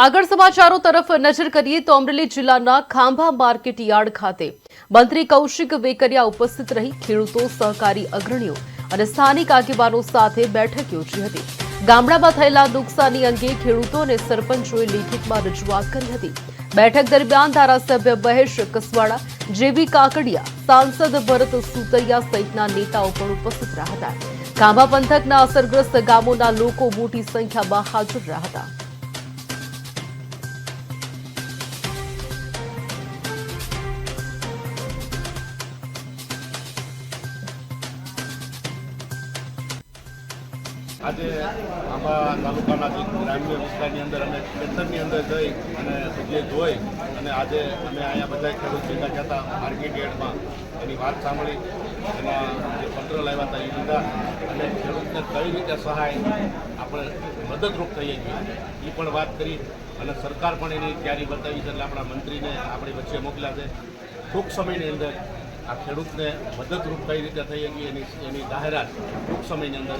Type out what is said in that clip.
આગળ સમાચારો તરફ નજર કરીએ તો અમરેલી જિલ્લાના ખાંભા માર્કેટ યાર્ડ ખાતે મંત્રી કૌશિક વેકરિયા ઉપસ્થિત રહી ખેડૂતો સહકારી અગ્રણીઓ અને સ્થાનિક આગેવાનો સાથે બેઠક યોજી હતી। ગામડામાં થયેલા નુકસાની અંગે ખેડૂતો અને સરપંચોએ લેખિતમાં રજૂઆત કરી હતી। બેઠક દરમિયાન ધારાસભ્ય મહેશ કસવાડા, જેવી કાકડિયા, સાંસદ ભરત સુતરિયા સહિતના નેતાઓ પણ ઉપસ્થિત રહ્યા હતા। ખાંભા પંથકના અસરગ્રસ્ત ગામોના લોકો મોટી સંખ્યામાં હાજર રહ્યા હતા। આજે આંબા તાલુકાના જે ગ્રામ્ય વિસ્તારની અંદર અમે ખેતરની અંદર જઈ અને જે જોઈ અને આજે અમે અહીંયા બધા ખેડૂત ભેગા થયા હતા માર્કેટ યાર્ડમાં એની વાત સાંભળી, એના જે પત્ર લાવ્યા હતા એ લીધા અને ખેડૂતને કઈ રીતે સહાય આપણે મદદરૂપ થઈએ છીએ એ પણ વાત કરી અને સરકાર પણ એની તૈયારી બતાવી છે। એટલે આપણા મંત્રીને આપણી વચ્ચે મોકલ્યા છે। ટૂંક સમયની અંદર આ ખેડૂતને મદદરૂપ કઈ રીતે થઈ શકીએ એની જાહેરાત ટૂંક સમયની અંદર